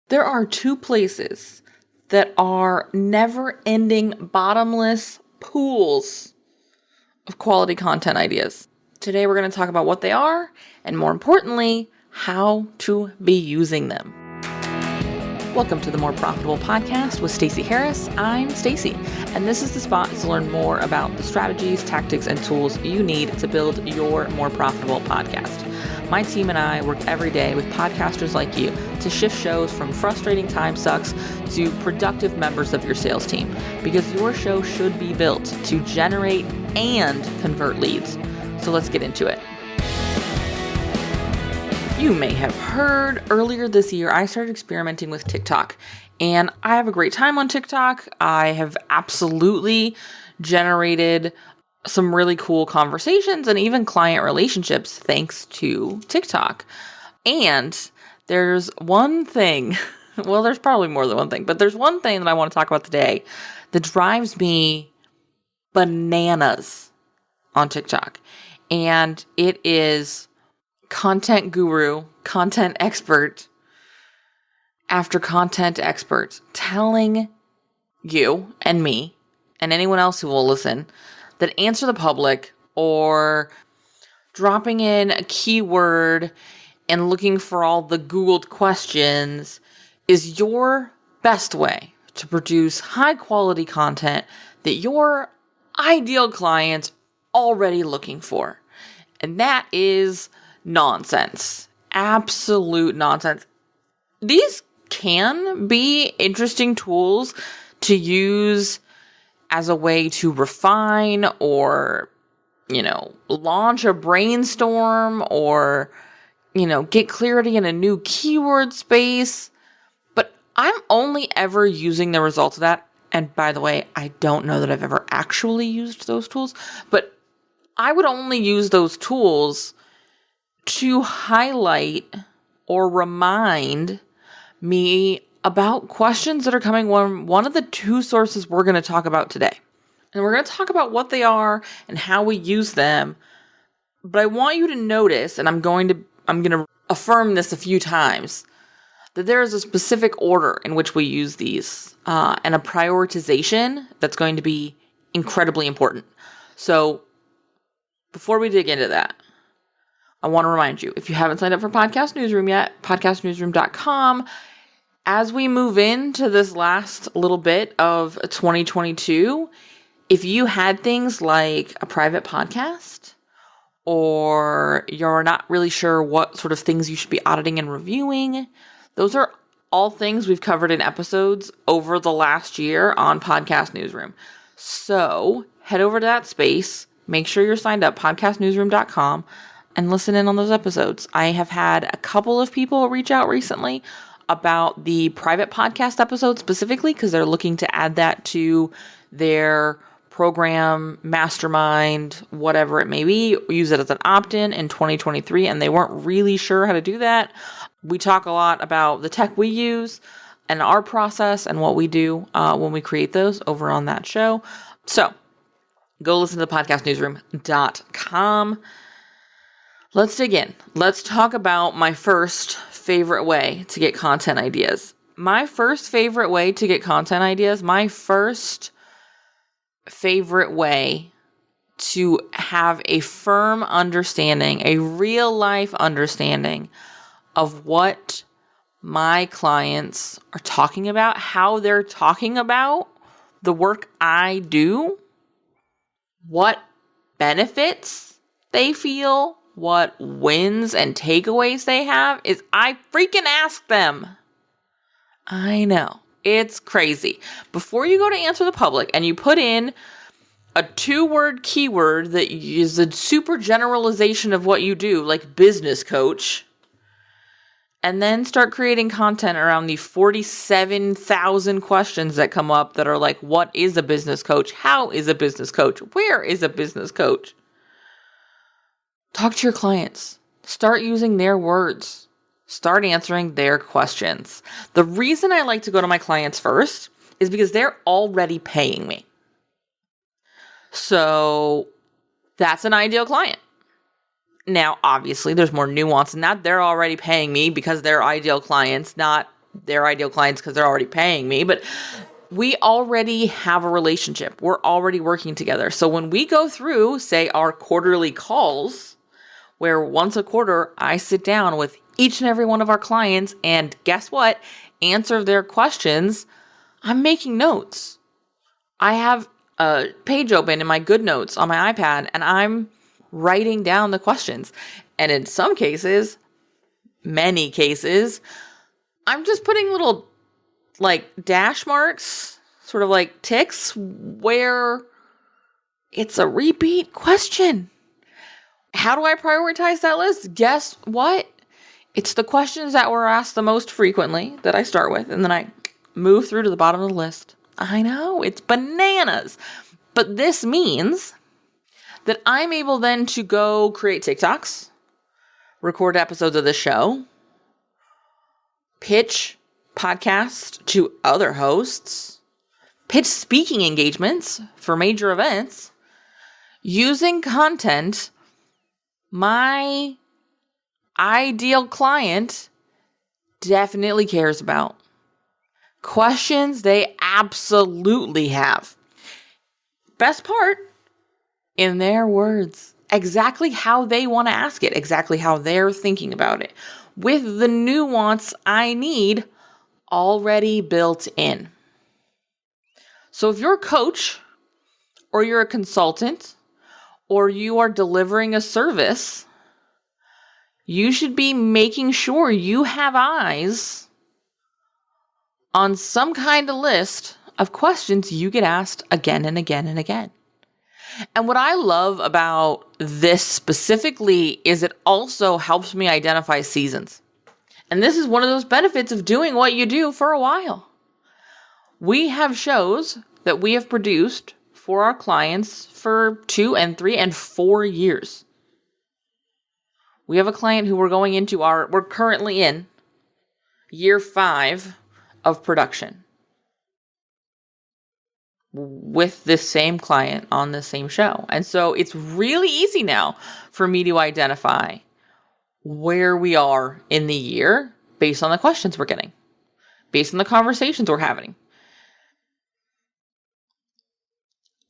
There are two places that are never-ending, bottomless pools of quality content ideas. Today we're going to talk about what they are, and more importantly, how to be using them. Welcome to the More Profitable Podcast with Stacey Harris. I'm Stacey, and this is the spot to learn more about the strategies, tactics, and tools you need to build your more profitable podcast. My team and I work every day with podcasters like you to shift shows from frustrating time sucks to productive members of your sales team, because your show should be built to generate and convert leads. So let's get into it. You may have heard earlier this year, I started experimenting with TikTok, and I have a great time on TikTok. I have absolutely generated some really cool conversations and even client relationships thanks to TikTok. And there's one thing, well, there's probably more than one thing, but there's one thing that I want to talk about today that drives me bananas on TikTok. And it is content guru, content expert after content expert telling you and me and anyone else who will listen that Answer the Public or dropping in a keyword and looking for all the Googled questions is your best way to produce high quality content that your ideal clients already looking for. And that is nonsense. Absolute nonsense. These can be interesting tools to use as a way to refine or, launch a brainstorm or, get clarity in a new keyword space. But I'm only ever using the results of that. And by the way, I don't know that I've ever actually used those tools, but I would only use those tools to highlight or remind me about questions that are coming from one of the two sources we're going to talk about today. And we're going to talk about what they are and how we use them. But I want you to notice, and I'm going to affirm this a few times, that there is a specific order in which we use these and a prioritization that's going to be incredibly important. So before we dig into that, I want to remind you, if you haven't signed up for Podcast Newsroom yet, podcastnewsroom.com. As we move into this last little bit of 2022, if you had things like a private podcast, or you're not really sure what sort of things you should be auditing and reviewing, those are all things we've covered in episodes over the last year on Podcast Newsroom. So head over to that space, make sure you're signed up, podcastnewsroom.com, and listen in on those episodes. I have had a couple of people reach out recently about the private podcast episode specifically because they're looking to add that to their program, mastermind, whatever it may be, use it as an opt-in in 2023, and they weren't really sure how to do that. We talk a lot about the tech we use and our process and what we do when we create those over on that show. So go listen to podcastnewsroom.com. Let's dig in. Let's talk about my first favorite way to get content ideas. My first favorite way to get content ideas, my first favorite way to have a firm understanding, a real life understanding of what my clients are talking about, how they're talking about the work I do, what benefits they feel, what wins and takeaways they have, is I freaking ask them. I know. It's crazy. Before you go to Answer the Public and you put in a 2-word keyword that is a super generalization of what you do, like business coach, and then start creating content around the 47,000 questions that come up that are like, what is a business coach? How is a business coach? Where is a business coach? Talk to your clients. Start using their words. Start answering their questions. The reason I like to go to my clients first is because they're already paying me. So that's an ideal client. Now, obviously, there's more nuance in that. They're already paying me because they're ideal clients, not their ideal clients because they're already paying me, but we already have a relationship. We're already working together. So when we go through, say, our quarterly calls, where once a quarter I sit down with each and every one of our clients and guess what? Answer their questions. I'm making notes. I have a page open in my Good Notes on my iPad and I'm writing down the questions. And in some cases, many cases, I'm just putting little like dash marks, sort of like ticks, where it's a repeat question. How do I prioritize that list? Guess what? It's the questions that were asked the most frequently that I start with, and then I move through to the bottom of the list. I know, it's bananas. But this means that I'm able then to go create TikToks, record episodes of the show, pitch podcasts to other hosts, pitch speaking engagements for major events, using content my ideal client definitely cares about. Questions they absolutely have. Best part, in their words, exactly how they want to ask it, exactly how they're thinking about it, with the nuance I need already built in. So if you're a coach, or you're a consultant, or you are delivering a service, you should be making sure you have eyes on some kind of list of questions you get asked again and again and again. And what I love about this specifically is it also helps me identify seasons. And this is one of those benefits of doing what you do for a while. We have shows that we have produced for our clients for 2 and 3 and 4 years. We have a client who we're currently in year 5 of production with this same client on the same show. And so it's really easy now for me to identify where we are in the year based on the questions we're getting, based on the conversations we're having.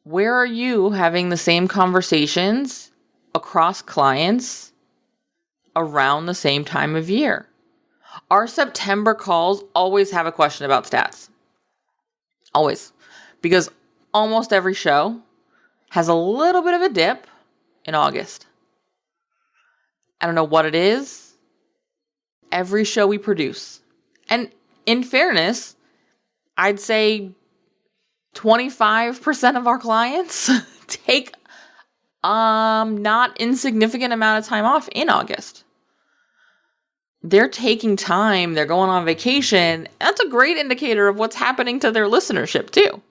Where are you having the same conversations across clients around the same time of year? Our September calls always have a question about stats. Always. Because almost every show has a little bit of a dip in August. I don't know what it is. Every show we produce. And in fairness, I'd say 25% of our clients take not insignificant amount of time off in August. They're taking time, they're going on vacation. That's a great indicator of what's happening to their listenership too.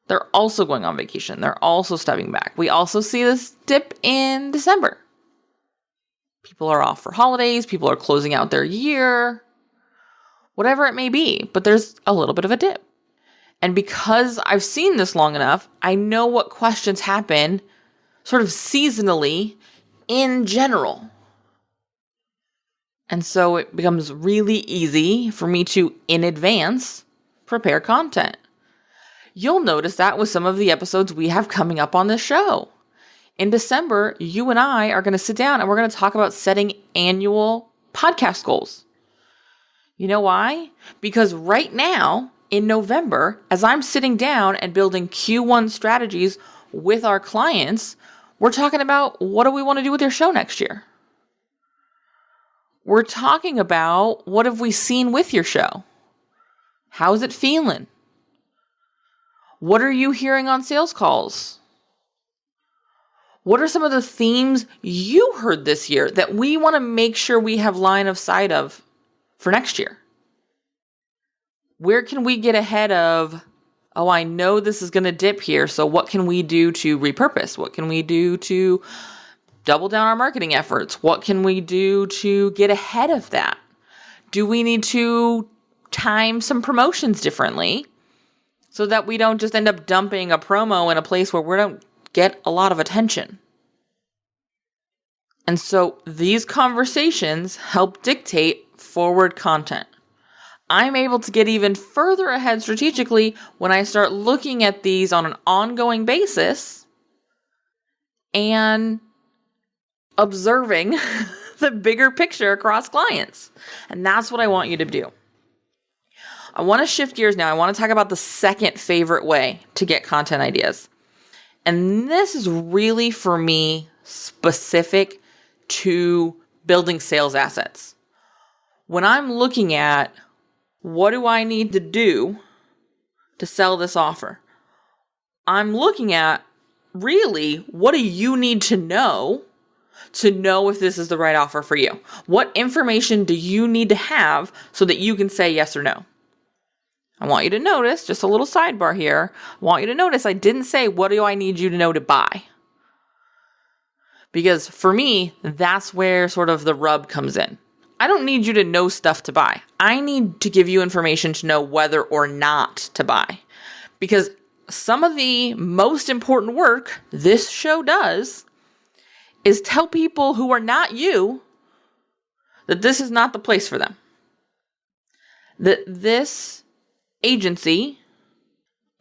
They're also going on vacation. They're also stepping back. We also see this dip in December. People are off for holidays. People are closing out their year. Whatever it may be. But there's a little bit of a dip. And because I've seen this long enough, I know what questions happen sort of seasonally in general. And so it becomes really easy for me to, in advance, prepare content. You'll notice that with some of the episodes we have coming up on this show. In December, you and I are going to sit down and we're going to talk about setting annual podcast goals. You know why? Because right now, in November, as I'm sitting down and building Q1 strategies with our clients, we're talking about what do we want to do with their show next year? We're talking about what have we seen with your show? How's it feeling? What are you hearing on sales calls? What are some of the themes you heard this year that we want to make sure we have line of sight of for next year? Where can we get ahead of, oh, I know this is going to dip here, so what can we do to repurpose? What can we do to double down our marketing efforts? What can we do to get ahead of that? Do we need to time some promotions differently so that we don't just end up dumping a promo in a place where we don't get a lot of attention? And so these conversations help dictate forward content. I'm able to get even further ahead strategically when I start looking at these on an ongoing basis and observing the bigger picture across clients. And that's what I want you to do. I want to shift gears now. I want to talk about the second favorite way to get content ideas. And this is really, for me, specific to building sales assets. When I'm looking at what do I need to do to sell this offer, I'm looking at really what do you need to know if this is the right offer for you? What information do you need to have so that you can say yes or no? I want you to notice, just a little sidebar here, I want you to notice I didn't say, what do I need you to know to buy? Because for me, that's where sort of the rub comes in. I don't need you to know stuff to buy. I need to give you information to know whether or not to buy. Because some of the most important work this show does is tell people who are not you that this is not the place for them. That this agency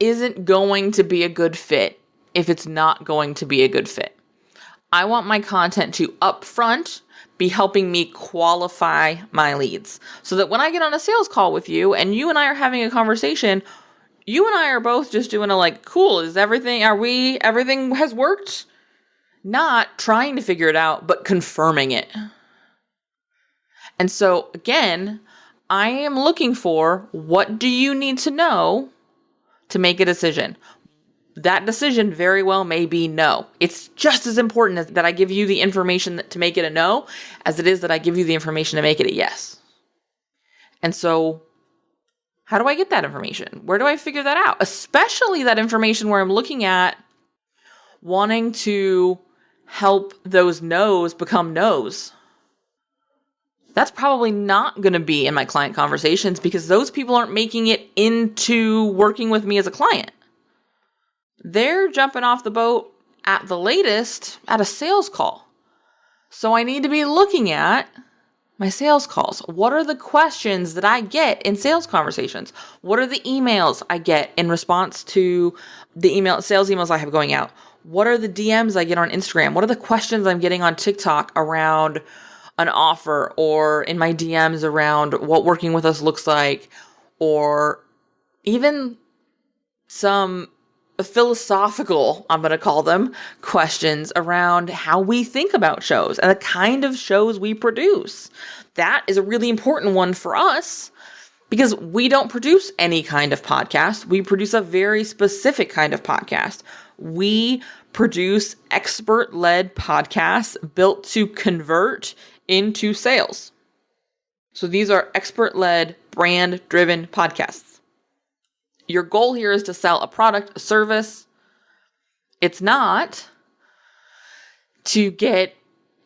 isn't going to be a good fit if it's not going to be a good fit. I want my content to upfront be helping me qualify my leads so that when I get on a sales call with you and you and I are having a conversation, you and I are both just doing a like, cool, everything has worked? Not trying to figure it out, but confirming it. And so again, I am looking for what do you need to know to make a decision? That decision very well may be no. It's just as important as that I give you the information to make it a no as it is that I give you the information to make it a yes. And so how do I get that information? Where do I figure that out? Especially that information where I'm looking at wanting to help those no's become no's. That's probably not going to be in my client conversations because those people aren't making it into working with me as a client. They're jumping off the boat at the latest at a sales call. So I need to be looking at my sales calls. What are the questions that I get in sales conversations? What are the emails I get in response to the sales emails I have going out? What are the DMs I get on Instagram? What are the questions I'm getting on TikTok around an offer or in my DMs around what working with us looks like, or even some philosophical, I'm going to call them, questions around how we think about shows and the kind of shows we produce. That is a really important one for us because we don't produce any kind of podcast. We produce a very specific kind of podcast. We produce expert-led podcasts built to convert into sales. So these are expert-led, brand-driven podcasts. Your goal here is to sell a product, a service. It's not to get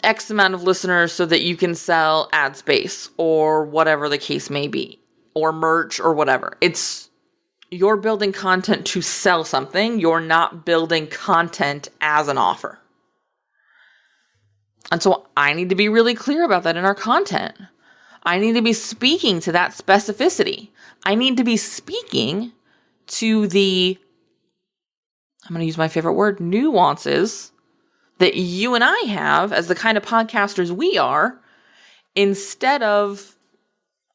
X amount of listeners so that you can sell ad space or whatever the case may be, or merch or whatever. It's you're building content to sell something. You're not building content as an offer. And so I need to be really clear about that in our content. I need to be speaking to that specificity. I need to be speaking to the, I'm going to use my favorite word, nuances that you and I have as the kind of podcasters we are, instead of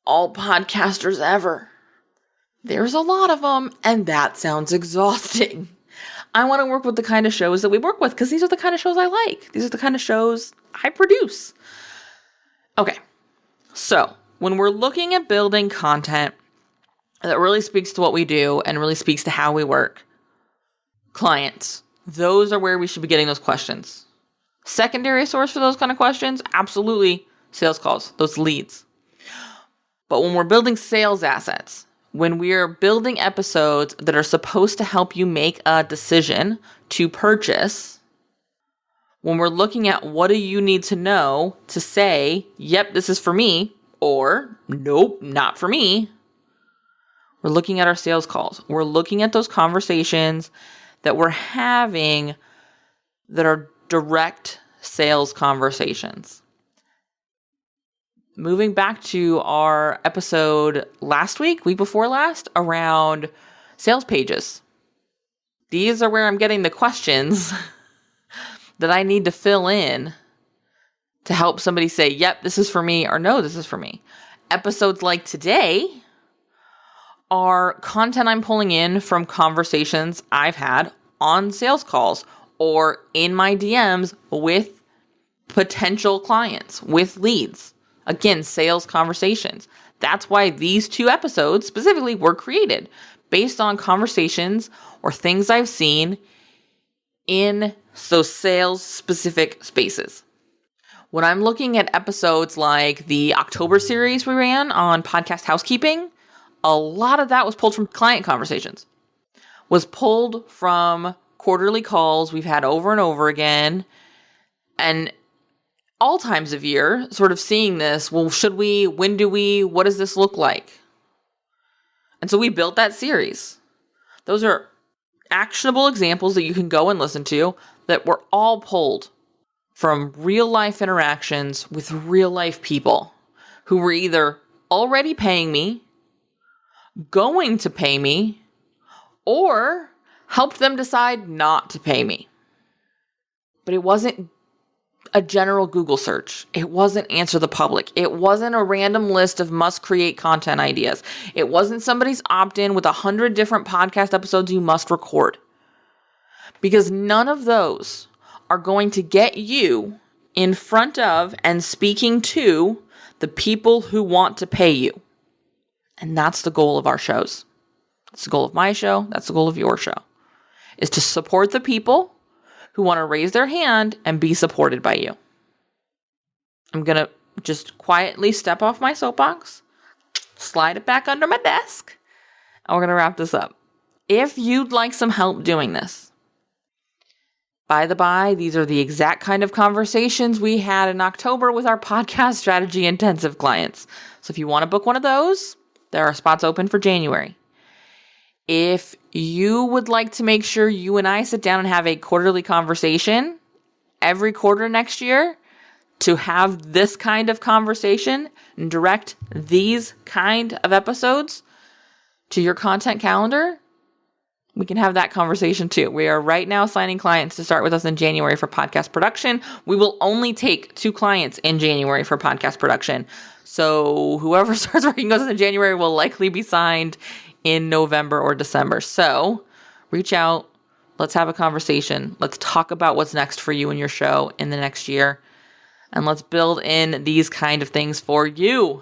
all podcasters ever. There's a lot of them, and that sounds exhausting. I want to work with the kind of shows that we work with because these are the kind of shows I like. These are the kind of shows I produce. Okay, so when we're looking at building content that really speaks to what we do and really speaks to how we work, clients, those are where we should be getting those questions. Secondary source for those kind of questions, absolutely sales calls, those leads. But when we're building sales assets, when we're building episodes that are supposed to help you make a decision to purchase, when we're looking at what do you need to know to say, yep, this is for me, or nope, not for me, we're looking at our sales calls. We're looking at those conversations that we're having that are direct sales conversations. moving back to our episode week before last, around sales pages. These are where I'm getting the questions that I need to fill in to help somebody say, yep, this is for me, or no, this is for me. Episodes like today are content I'm pulling in from conversations I've had on sales calls or in my DMs with potential clients, with leads. Again, sales conversations. That's why these 2 episodes specifically were created based on conversations or things I've seen in those sales specific spaces. When I'm looking at episodes like the October series we ran on podcast housekeeping, a lot of that was pulled from client conversations, was pulled from quarterly calls we've had over and over again, and all times of year, sort of seeing this, well, should we, when do we, what does this look like? And so we built that series. Those are actionable examples that you can go and listen to that were all pulled from real life interactions with real life people who were either already paying me, going to pay me, or helped them decide not to pay me. But it wasn't a general Google search. It wasn't Answer the Public. It wasn't a random list of must create content ideas. It wasn't somebody's opt-in with 100 different podcast episodes you must record. Because none of those are going to get you in front of and speaking to the people who want to pay you. And that's the goal of our shows. That's the goal of my show. That's the goal of your show. Is to support the people who want to raise their hand and be supported by you. I'm going to just quietly step off my soapbox, slide it back under my desk, and we're going to wrap this up. If you'd like some help doing this, by the by, these are the exact kind of conversations we had in October with our podcast strategy intensive clients. So if you want to book one of those, there are spots open for January. If you would like to make sure you and I sit down and have a quarterly conversation every quarter next year to have this kind of conversation and direct these kind of episodes to your content calendar, we can have that conversation too. We are right now signing clients to start with us in January for podcast production. We will only take 2 clients in January for podcast production. So whoever starts working with us in January will likely be signed in November or December. So reach out. Let's have a conversation. Let's talk about what's next for you and your show in the next year. And let's build in these kind of things for you.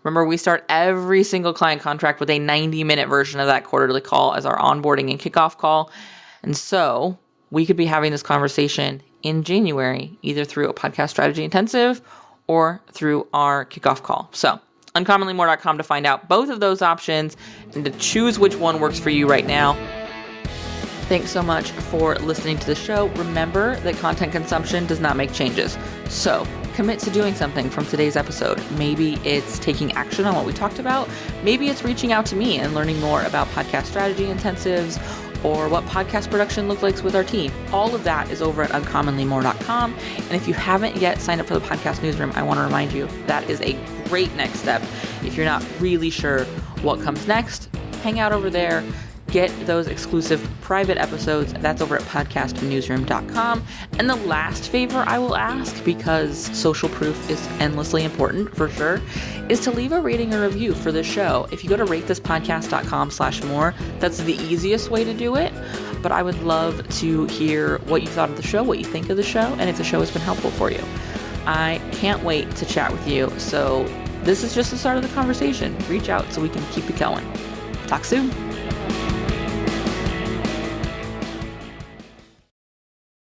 Remember, we start every single client contract with a 90-minute version of that quarterly call as our onboarding and kickoff call. And so we could be having this conversation in January, either through a podcast strategy intensive or through our kickoff call. So uncommonlymore.com to find out both of those options and to choose which one works for you right now. Thanks so much for listening to the show. Remember that content consumption does not make changes. So commit to doing something from today's episode. Maybe it's taking action on what we talked about. Maybe it's reaching out to me and learning more about podcast strategy intensives or what podcast production looks like with our team. All of that is over at uncommonlymore.com. And if you haven't yet signed up for the podcast newsroom, I want to remind you that is a great next step. If you're not really sure what comes next, hang out over there. Get those exclusive private episodes. That's over at podcastnewsroom.com. And the last favor I will ask, because social proof is endlessly important for sure, is to leave a rating or review for the show. If you go to ratethispodcast.com/more, that's the easiest way to do it. But I would love to hear what you thought of the show, what you think of the show, and if the show has been helpful for you. I can't wait to chat with you. So this is just the start of the conversation. Reach out so we can keep it going. Talk soon.